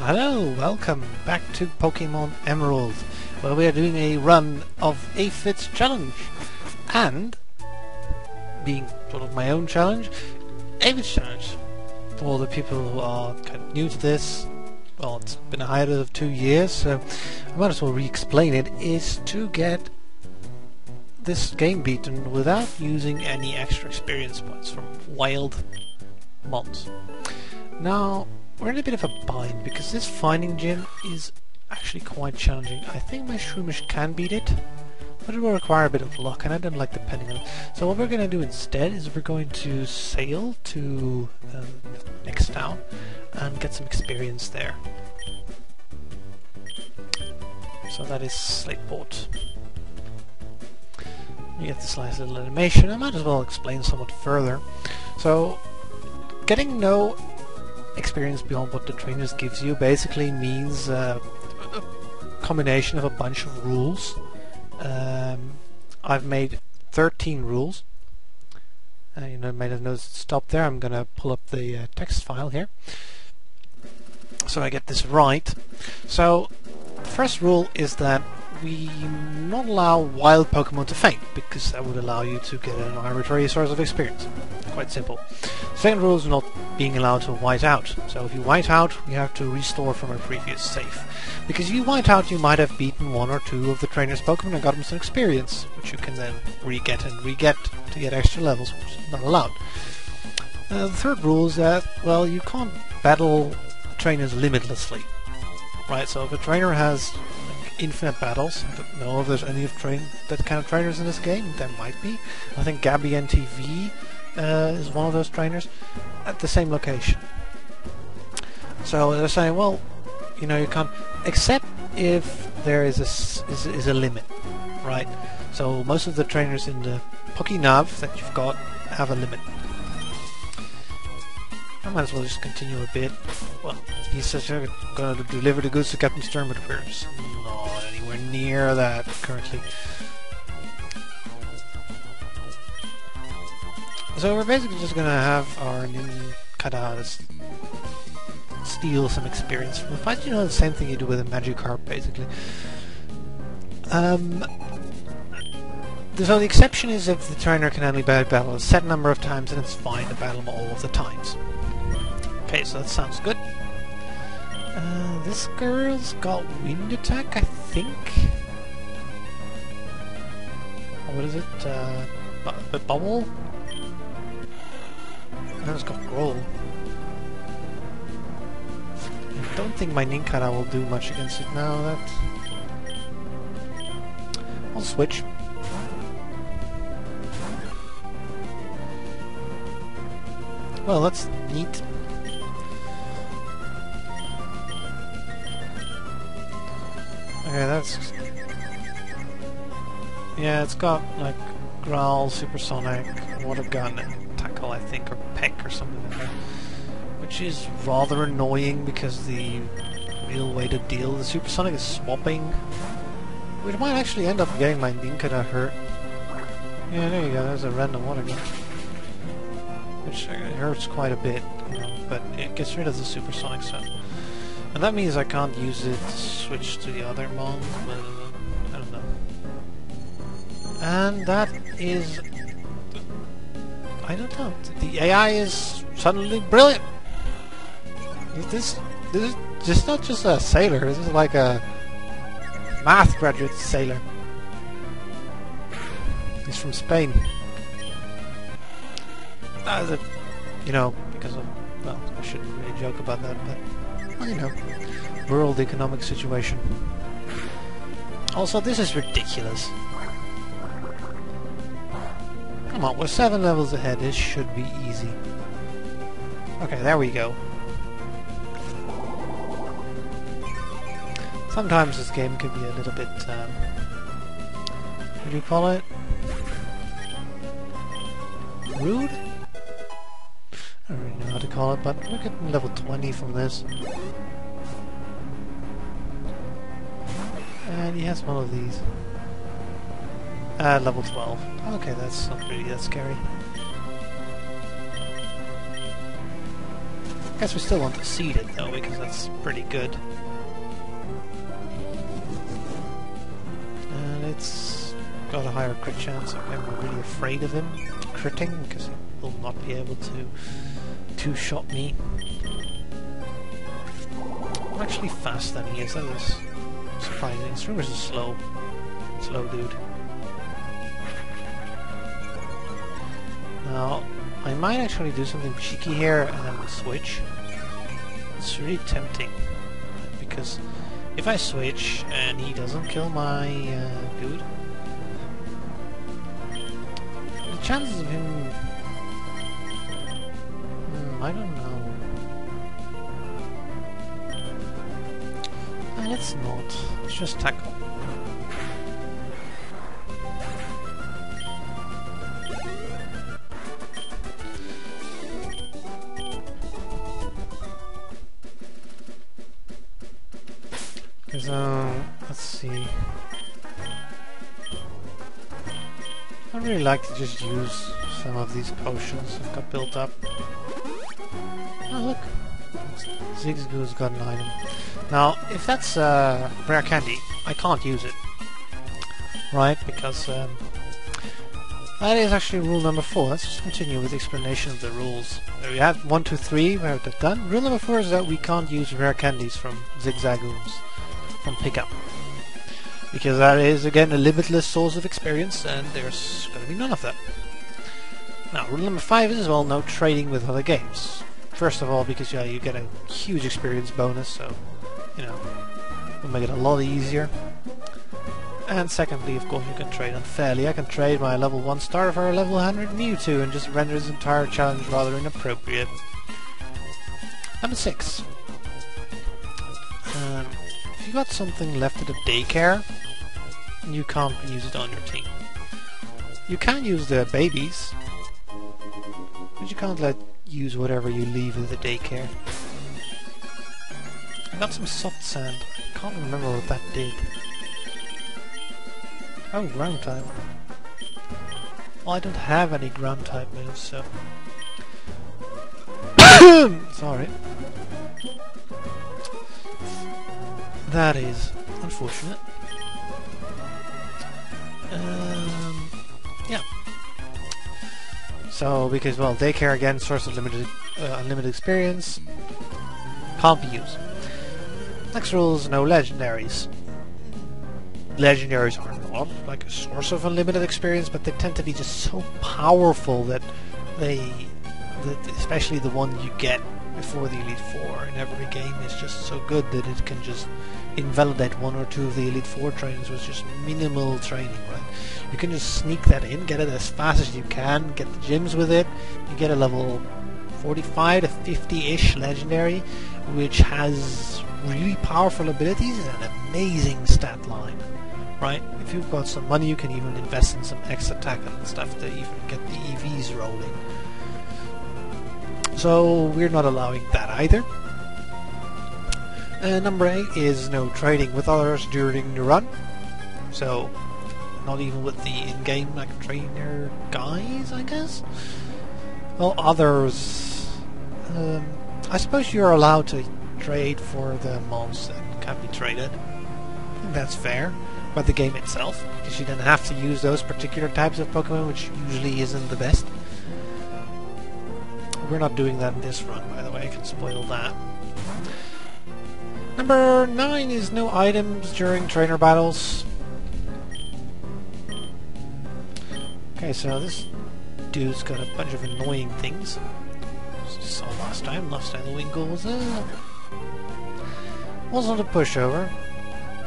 Hello, welcome back to Pokemon Emerald, where we are doing a run of Aphid's challenge. And, being sort of my own challenge, Aphid's challenge. For all the people who are kind of new to this, well, it's been a hiatus of 2 years, so I might as well re-explain it, is to get this game beaten without using any extra experience points from wild mons. Now, we're in a bit of a bind because this finding gym is actually quite challenging. I think my Shroomish can beat it, but it will require a bit of luck, and I don't like depending on it. So what we're going to do instead is we're going to sail to the next town and get some experience there. So that is Slateport. You get this nice little animation. I might as well explain somewhat further. So, getting no experience beyond what the trainers gives you basically means a combination of a bunch of rules. I've made 13 rules. You might have noticed stop there. I'm gonna pull up the text file here so I get this right. So the first rule is that we not allow wild Pokemon to faint, because that would allow you to get an arbitrary source of experience. Quite simple. Second rule is not being allowed to white out. So if you white out, you have to restore from a previous save. Because if you white out, you might have beaten one or two of the trainer's Pokemon and got them some experience, which you can then re-get and re-get to get extra levels, which is not allowed. The third rule is that, well, you can't battle trainers limitlessly. Right, so if a trainer has infinite battles, I don't know if there's any of that kind of trainers in this game. There might be. I think Gabby NTV is one of those trainers at the same location. So they're saying, well, you can't, except if there is a limit, right? So most of the trainers in the Pokénav that you've got have a limit. I might as well just continue a bit. Well, he says you're going to deliver the goods to Captain Stern, it appears. Not anywhere near that currently. So we're basically just going to have our Ninkadas steal some experience from the fight. The same thing you do with a Magikarp, basically. So the exception is if the trainer can only battle a set number of times, and it's fine to battle them all of the times. Okay, so that sounds good. This girl's got wind attack, I think. What is it? Bubble? No, it's got roll. I don't think my Ninkara will do much against it now. I'll switch. Well, that's neat. Okay, that's... Yeah, it's got, like, Growl, Supersonic, Water Gun, and Tackle, I think, or Peck or something like that. Which is rather annoying, because the real way to deal with the Supersonic is swapping. Which might actually end up getting my Ninkara hurt. Yeah, there you go, there's a random Water Gun. Which hurts quite a bit, but it gets rid of the Supersonic, so... And that means I can't use it to switch to the other mons, but I don't know. And that is... I don't know. The AI is suddenly brilliant! This is just not just a sailor, this is like a math graduate sailor. He's from Spain. Because of... Well, I shouldn't really joke about that, but... Well, world economic situation. Also, this is ridiculous. Come on, we're 7 levels ahead. This should be easy. Okay, there we go. Sometimes this game can be a little bit, what do you call it? Rude? I don't really know how to call it, but we're getting level 20 from this. And he has one of these. Level 12. Okay, that's not really that scary. Guess we still want to seed it though, because that's pretty good. And it's got a higher crit chance. I'm really afraid of him critting, because he will not be able to two-shot me. I'm actually faster than he is. That is surprising. Streamers is slow dude. Now, I might actually do something cheeky here and switch. It's really tempting, because if I switch and he doesn't kill my dude, the chances of him... I don't know. Let's not. Let's just tackle. Because, let's see. I'd really like to just use some of these potions I've got built up. Oh, look! Zigzago's got an item. Now, if that's rare candy, I can't use it. Right? Because that is actually rule number 4. Let's just continue with the explanation of the rules. We have 1, 2, 3, we have that done. Rule number 4 is that we can't use rare candies from Zigzagoons, from pickup. Because that is, again, a limitless source of experience, and there's going to be none of that. Now, rule number 5 is as well no trading with other games. First of all, because you get a huge experience bonus, so, you know, it'll make it a lot easier. And secondly, of course, you can trade unfairly. I can trade my level 1 starter for a level 100 Mewtwo and just render this entire challenge rather inappropriate. Number 6. If you got something left at a daycare, you can't use it on your team. You can use the babies, but you can't use whatever you leave at the daycare. I got some soft sand. I can't remember what that did. Oh, ground type. Well, I don't have any ground type moves, so... Sorry. That is unfortunate. Yeah. So, because, well, daycare again, source of unlimited experience, can't be used. Next rule is no legendaries. Legendaries are not like a source of unlimited experience, but they tend to be just so powerful that especially the one you get before the Elite Four in every game is just so good that it can just invalidate 1 or 2 of the Elite Four trainings with just minimal training, right? You can just sneak that in, get it as fast as you can, get the gyms with it, you get a level 45 to 50-ish legendary, which has really powerful abilities and an amazing stat line, right? If you've got some money, you can even invest in some X attack and stuff to even get the EVs rolling. So we're not allowing that either. Number 8 is no trading with others during the run. So not even with the in-game like trainer guys, I guess. Well, others. I suppose you're allowed to trade for the mons that can be traded. I think that's fair. But the game itself, because you then have to use those particular types of Pokemon, which usually isn't the best. We're not doing that in this run, by the way. I can spoil that. Number 9 is no items during trainer battles. Okay, so this dude's got a bunch of annoying things. As you saw last time the Winkle wasn't a pushover.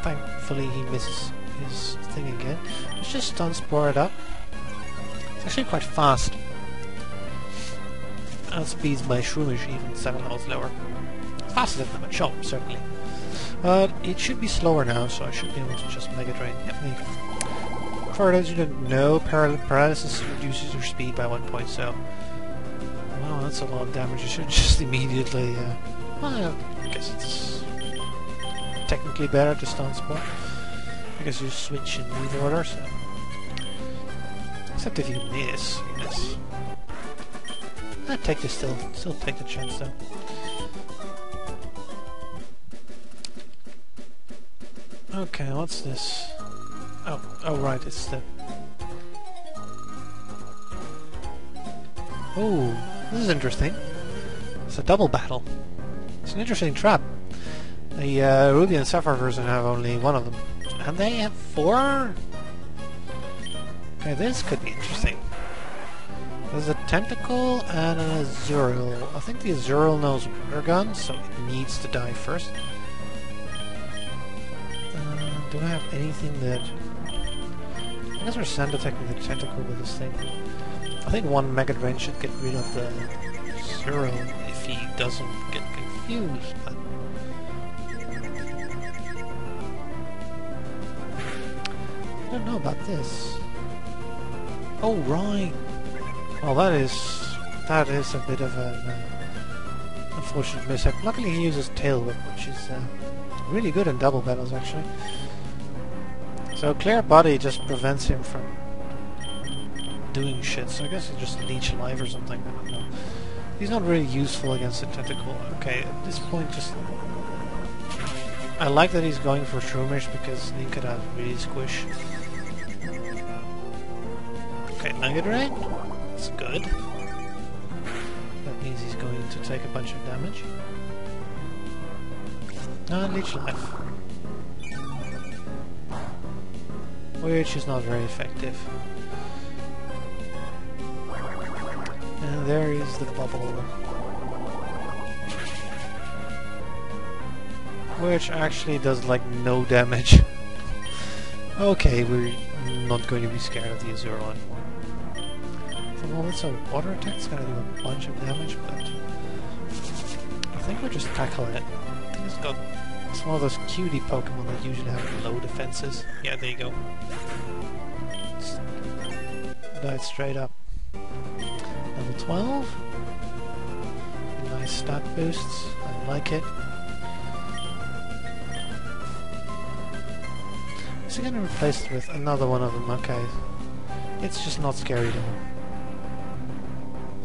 Thankfully he misses his thing again. Let's just stun Spore it up. It's actually quite fast. Outspeeds my Shroomish even 7 levels lower. It's faster than the Machop, certainly. But it should be slower now, so I should be able to just Mega Drain. Yep, leave. For those who don't know, paralysis reduces your speed by 1 point, so... Wow, that's a lot of damage. You should just immediately... well, I guess it's... technically better to stun Spore. Because you switch in move order, so... Except if you miss, you miss. I'd take the still take the chance though. Okay, what's this? Oh right, it's the... Oh, this is interesting. It's a double battle. It's an interesting trap. The Ruby and Sapphire version have only one of them. And they have 4? Okay, this could be interesting. There's a Tentacle and an Azurill. I think the Azurill knows Water Gun, so it needs to die first. Do I have anything that... I guess we're sand detecting the Tentacle with this thing. I think one Mega Drain should get rid of the Azurill if he doesn't get confused, but... I don't know about this. Oh, right! Well, that is a bit of an unfortunate mishap. Luckily he uses Tail Whip, which is really good in double battles, actually. So Clear Body just prevents him from doing shit, so I guess he just Leech Life or something, I don't know. He's not really useful against the Tentacle. Okay, at this point just... I like that he's going for Shroomish because he could have really squish. Okay, Mega Drain. That's good. That means he's going to take a bunch of damage. Leech Life. Which is not very effective. And there is the bubble. Which actually does like no damage. Okay, we're not going to be scared of the Azurill anymore. Well, it's a water attack, it's gonna do a bunch of damage, but I think we'll just tackle it. I think it's one of those cutie Pokemon that usually have low defenses. Yeah, there you go. Just died straight up. Level 12. Nice stat boosts. I like it. Is he gonna replace it with another one of them? Okay. It's just not scary anymore.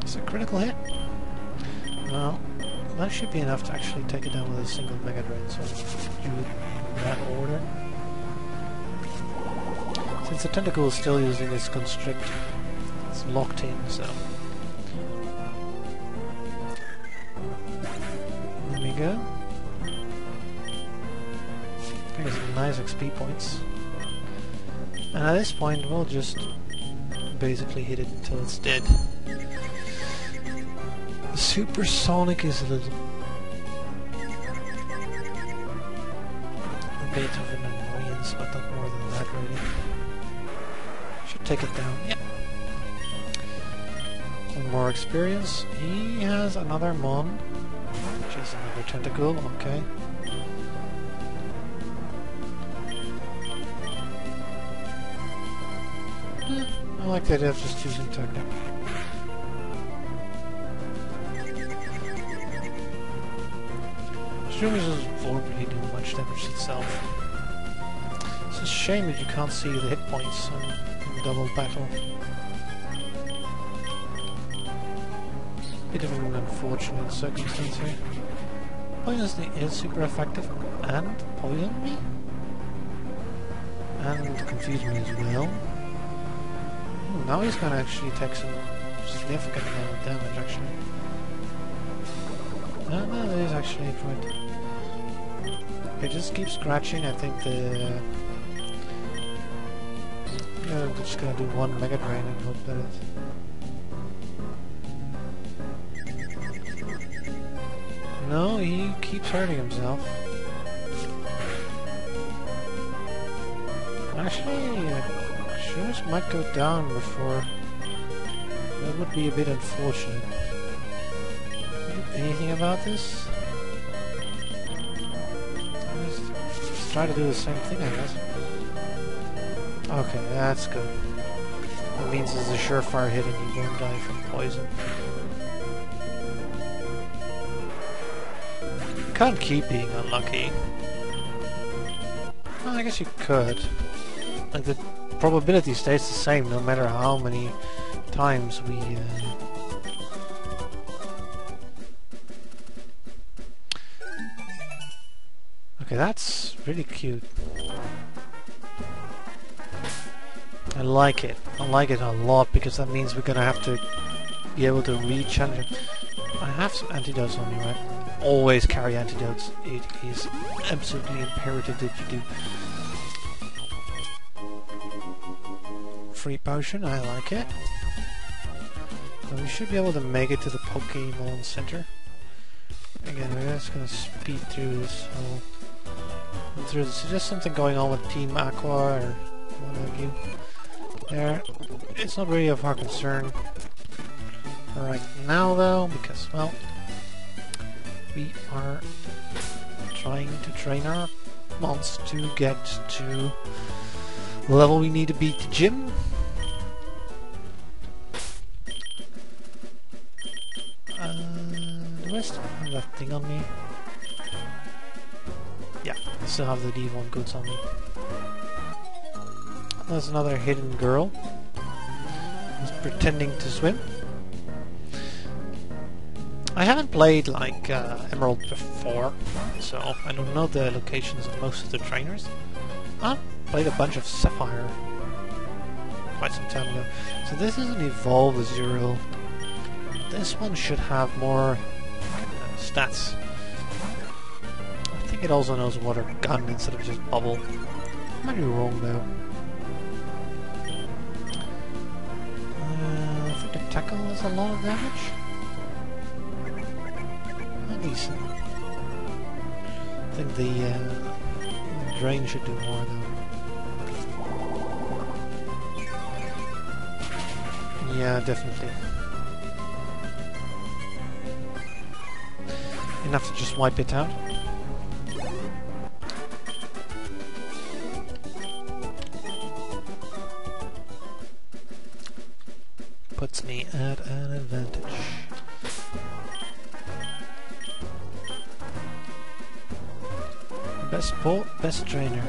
It's a critical hit. Well, that should be enough to actually take it down with a single Mega Drain, so do it in that order. Since the Tentacle is still using its Constrict, it's locked in, so... There we go. There's some nice XP points. And at this point, we'll just basically hit it until it's dead. Supersonic is a little bit of an annoyance, but not more than that really. Should take it down, yeah. Some more experience. He has another Mon, which is another Tentacle, okay. I like the idea of just choosing Technic. Shroomish won't really do much damage itself. It's a shame that you can't see the hit points in double battle. Bit of an unfortunate circumstance here. Poison is super effective and poison me? And confuse me as well. Now he's gonna actually take some significant amount of damage actually. No, that is actually a point. Okay, just keep scratching. I think the... Yeah, I'm just gonna do one Mega Drain and hope that it... No, he keeps hurting himself. Actually, Shroomish might go down before... That would be a bit unfortunate. Anything about this? Let's try to do the same thing, I guess. Okay, that's good. That means it's a surefire hit and you won't die from poison. You can't keep being unlucky. Well, I guess you could. Like, the probability stays the same no matter how many times we... Okay, that's really cute. I like it. I like it a lot because that means we're gonna have to be able to reach under. I have some antidotes on me, right? Always carry antidotes. It is absolutely imperative that you do. Free potion, I like it. So we should be able to make it to the Pokemon Center. Again, we're just gonna speed through this whole. There's just something going on with Team Aqua or what have you. There, it's not really of our concern right now, though, because well, we are trying to train our mons to get to the level we need to beat the gym. Do I still have that thing on me? Yeah, I still have the D1 goods on me. There's another hidden girl who's pretending to swim. I haven't played like Emerald before, so I don't know the locations of most of the trainers. I played a bunch of Sapphire quite some time ago. So this is an Evolve Zero. This one should have more stats. I think it also knows water gun instead of just bubble. I might be wrong though. I think the tackle has a lot of damage. Decent. I think the drain should do more though. Yeah, definitely. Enough to just wipe it out. Puts me at an advantage. Best support, best trainer.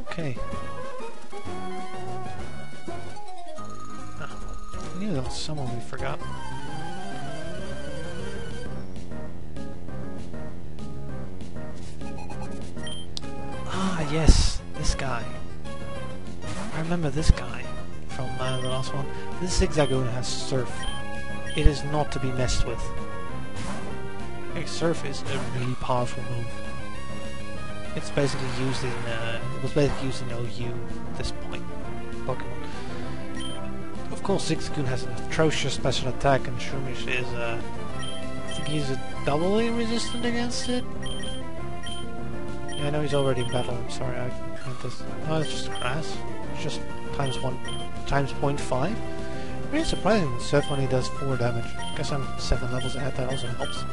Okay. I knew there was someone we forgot. Ah, yes, this guy. I remember this guy from the last one. This Zigzagoon has Surf. It is not to be messed with. Hey, Surf is a really powerful move. It's basically used in, it was basically used in OU at this point, Pokemon. Of course, Zigzagoon has an atrocious special attack, and Shroomish is, I think he's a doubly resistant against it? Yeah, I know he's already in battle, I'm sorry, I meant this. Oh, it's just grass. It's just times 0.5. Really surprising that Surf only does 4 damage. Guess I'm 7 levels ahead, that also helps.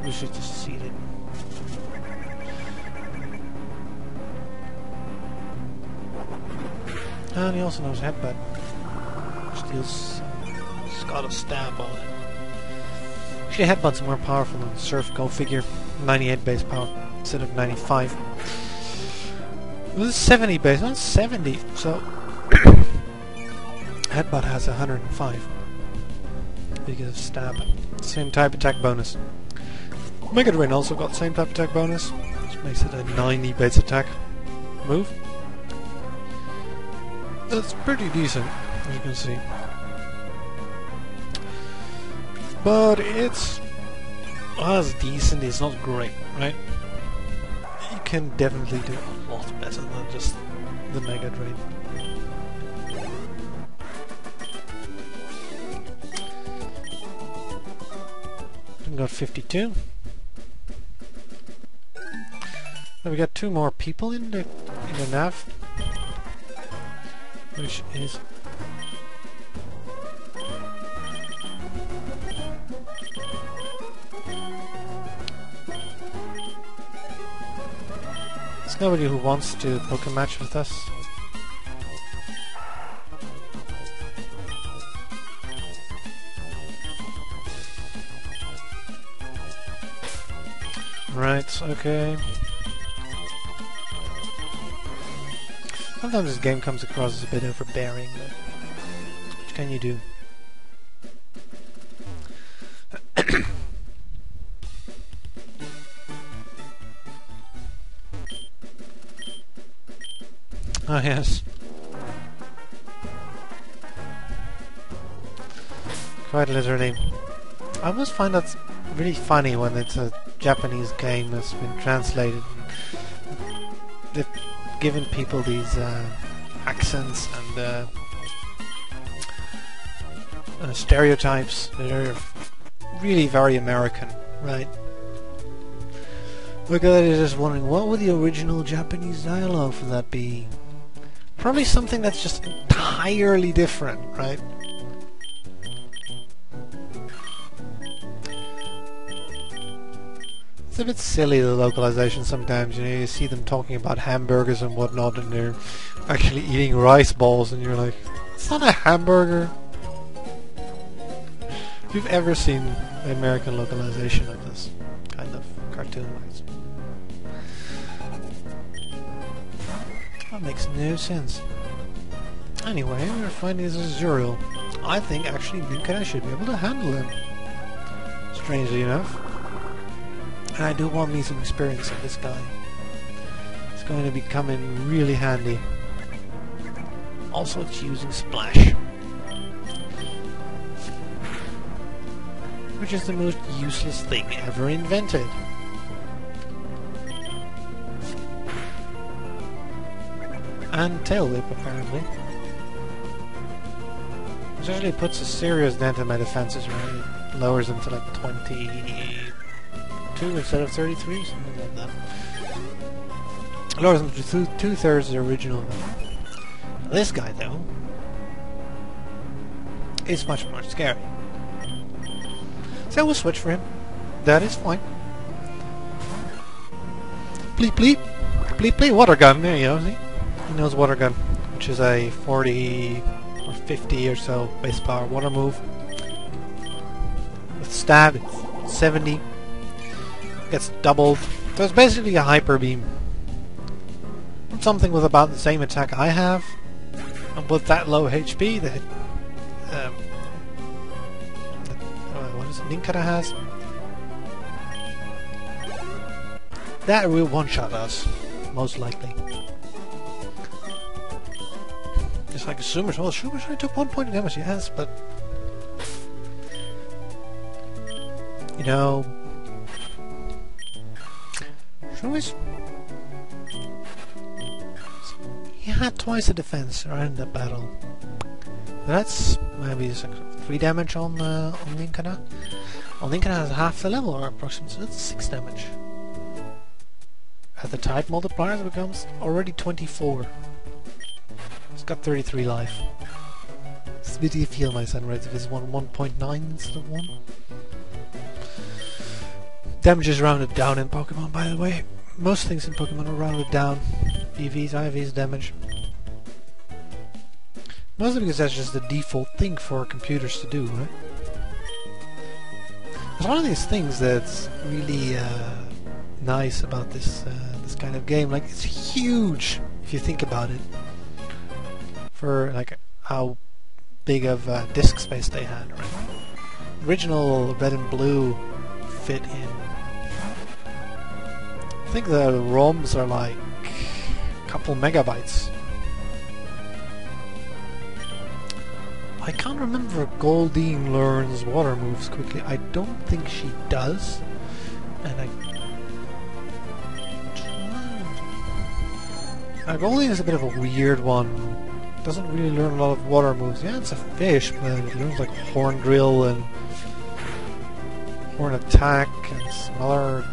We should just seed it. And he also knows Headbutt, which deals got a stab on it. Actually, Headbutt's more powerful than Surf, go figure. 98 base power instead of 95. This is 70 base, not 70, so Headbutt has 105 because of stab. Same type attack bonus. Mega Drain also got same type attack bonus, which makes it a 90 base attack move. That's pretty decent, as you can see. But it's as decent, it's not great, right? You can definitely do a lot better than just the Mega Drain. We got 52. We got 2 more people in the nav, which is there's nobody who wants to Pokemon match with us. Right, okay. Sometimes this game comes across as a bit overbearing, but what can you do? Oh yes. Quite literally. I always find that really funny when it's a Japanese game that's been translated. They've given people these accents and stereotypes that are really very American, right? Look at it, just wondering, what would the original Japanese dialogue for that be? Probably something that's just entirely different, right? It's a bit silly, the localization sometimes, you know, you see them talking about hamburgers and whatnot and they're actually eating rice balls and you're like, it's not a hamburger. If you've ever seen the American localization of this kind of cartoon, that makes no sense. Anyway, we're finding this Zuriel. I think actually Ninkara should be able to handle him. Strangely enough. And I do want me some experience of this guy. It's going to be coming really handy. Also, it's using Splash. Which is the most useless thing ever invented. And Tail Whip, apparently. Which actually puts a serious dent in my defenses, right? It lowers them to like 22 instead of 33, something like that. It lowers them to 2/3 the original. This guy, though, is much more scary. So we'll switch for him. That is fine. Bleep bleep. Bleep bleep. Water gun. There you go, see? He knows water gun, which is a 40 or 50 or so base power water move. With stab, it's 70. Gets doubled. So it's basically a hyper beam. Something with about the same attack I have, and with that low HP that what is it, Ninkara has. That will one-shot us, most likely. Just like a Sumer. Well, Sumer took 1 point of damage, yes, but you know, Sumer's, he had twice the defense around that battle. That's maybe it's like 3 damage on Ninkara. Well, Ninkara has half the level, or approximately, so that's 6 damage. At the type multiplier, it becomes already 24. It's got 33 life. It's a bit iffy on my sunrise if it's 1.9 instead of 1. Damage is rounded down in Pokemon, by the way. Most things in Pokemon are rounded down. EVs, IVs, damage. Mostly because that's just the default thing for computers to do, right? It's one of these things that's really nice about this this kind of game. Like, it's huge if you think about it. For like how big of disk space they had, right? Original Red and Blue fit in. I think the ROMs are like a couple megabytes. I can't remember if Goldeen learns water moves quickly. I don't think she does. And Goldeen is a bit of a weird one. Doesn't really learn a lot of water moves. Yeah, it's a fish, but it learns like Horn Drill and Horn Attack and some other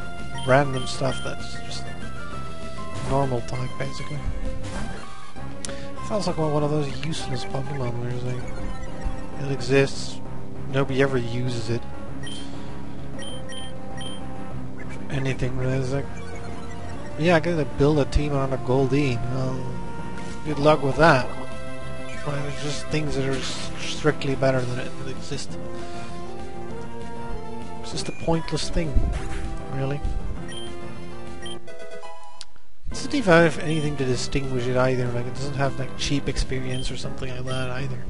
random stuff that's just normal type, basically. Sounds like one of those useless Pokemon where it's like, it exists, nobody ever uses it. Anything really. It's like, yeah, I gotta build a team around a Goldeen. Well, good luck with that. Right, there's just things that are strictly better than it that exist. It's just a pointless thing, really. It doesn't even have anything to distinguish it either. Like, it doesn't have like cheap experience or something like that either.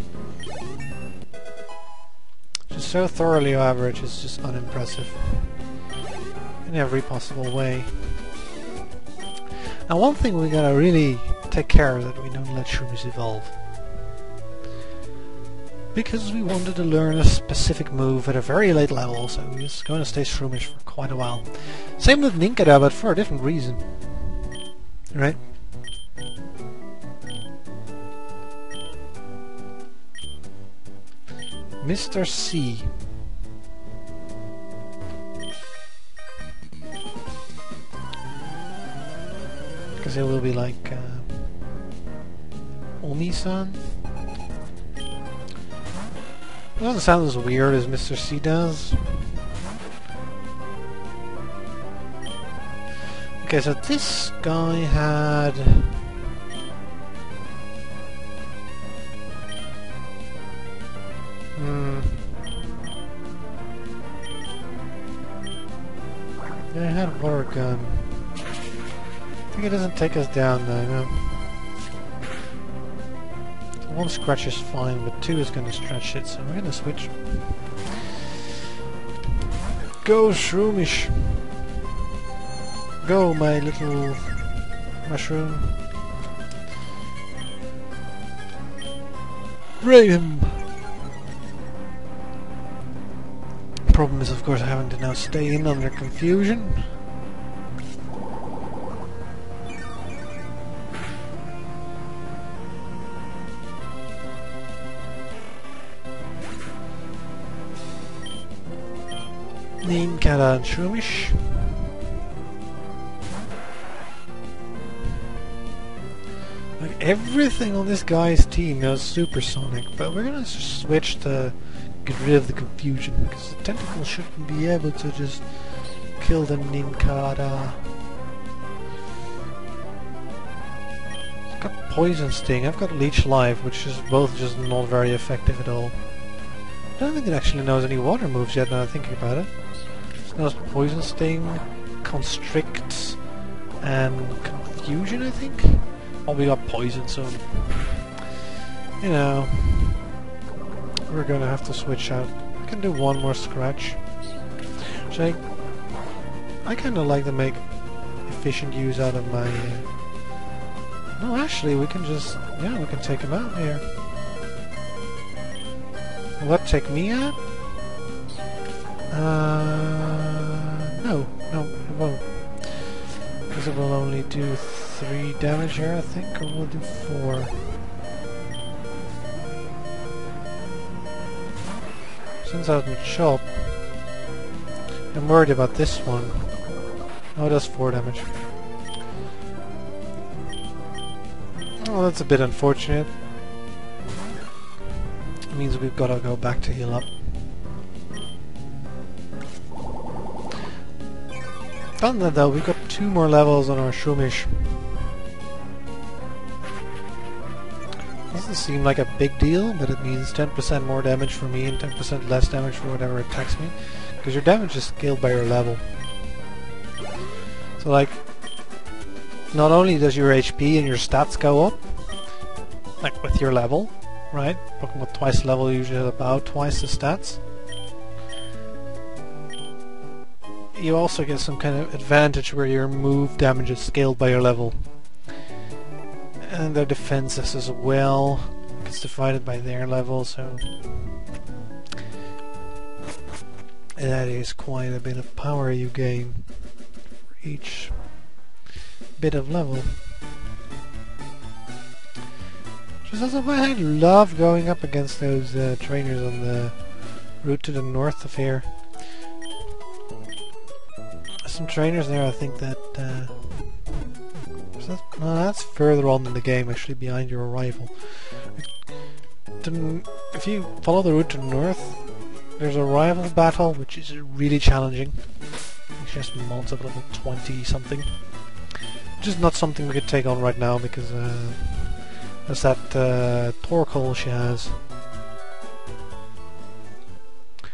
Just so thoroughly average, it's just unimpressive in every possible way. Now, one thing we gotta really take care that we don't let shroomish evolve. Because we wanted to learn a specific move at a very late level, so we're just going to stay shroomish for quite a while. Same with Ninkada, but for a different reason. Right? Mr. C. Because it will be like Omi-san. It doesn't sound as weird as Mr. C does. Okay, so this guy had... Yeah, I had a water gun. I think it doesn't take us down though, no. So one scratch is fine, but two is going to stretch it, so we're going to switch. Go, Shroomish! Go, my little mushroom. Raid him! Problem is, of course, having to now stay in under confusion. Ninkada and Shroomish. Like everything on this guy's team is supersonic, but we're gonna switch to get rid of the confusion because the tentacle shouldn't be able to just kill the Ninkada. I've got Poison Sting, I've got Leech Life, which is both just not very effective at all. I don't think it actually knows any water moves yet now I'm thinking about it. It knows Poison Sting, Constrict, and Confusion, I think? Oh, we got Poison, so... You know... We're gonna have to switch out. I can do one more scratch. Which I kinda like to make efficient use out of my... No, actually, we can just... Yeah, we can take him out here. What, take me out? No, it won't. Because it will only do 3 damage here, I think, or we'll do 4. Since I was in chop, I'm worried about this one. Oh, it does 4 damage. Oh, that's a bit unfortunate. It means we've got to go back to heal up. Done that though, we've got 2 more levels on our Shroomish. Doesn't seem like a big deal, but it means 10% more damage for me and 10% less damage for whatever attacks me. Because your damage is scaled by your level. So like, not only does your HP and your stats go up, like with your level, right? Pokemon twice the level usually has about twice the stats. You also get some kind of advantage where your move damage is scaled by your level. And their defenses as well gets divided by their level, so that is quite a bit of power you gain for each bit of level. Just as if I love going up against those trainers on the route to the north of here. Some trainers there, I think that no, that's further on in the game, actually, behind your arrival. If you follow the route to the north, there's a rival battle, which is really challenging. It's just mods of level 20 something. Which is not something we could take on right now because there's that Torkoal she has.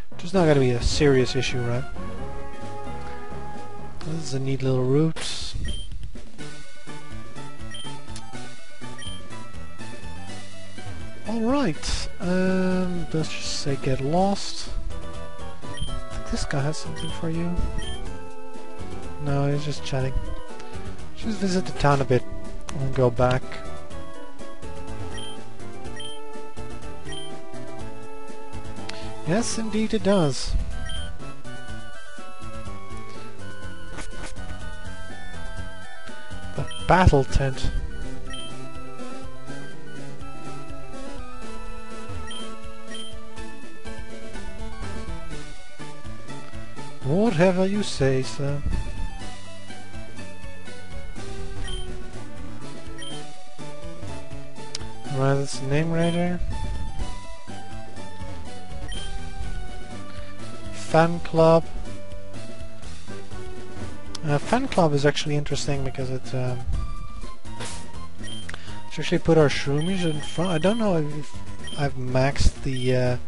Which is not going to be a serious issue, right? This is a neat little route. Alright, let's just say get lost. I think this guy has something for you. No, he's just chatting. Just visit the town a bit. I'll go back. Yes, indeed it does. The battle tent. Whatever you say, sir. Right, that's the name right there. Fan club. Fan club is actually interesting because it's actually put our shroomies in front. I don't know if I've maxed the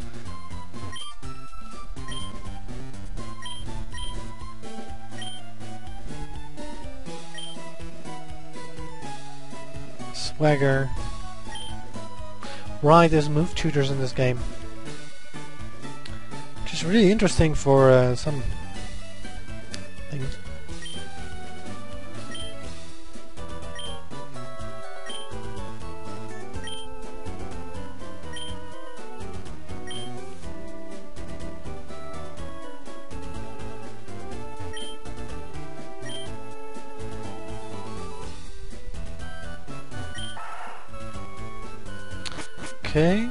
swagger. Right, there's move tutors in this game, which is really interesting for some things. Okay.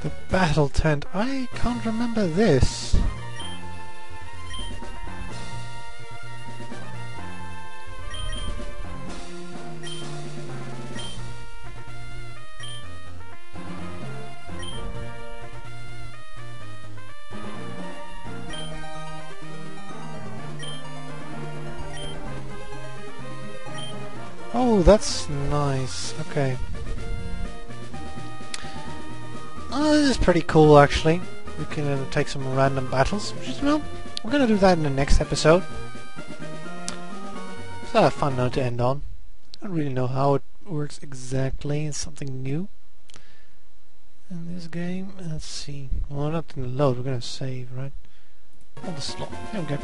The battle tent. I can't remember this. Oh, that's nice. Okay. Oh, this is pretty cool, actually. We can take some random battles, which is, well, we're going to do that in the next episode. It's a fun note to end on. I don't really know how it works exactly. It's something new in this game. Let's see. Well, we're not going to load. We're going to save, right? On the slot. There we go.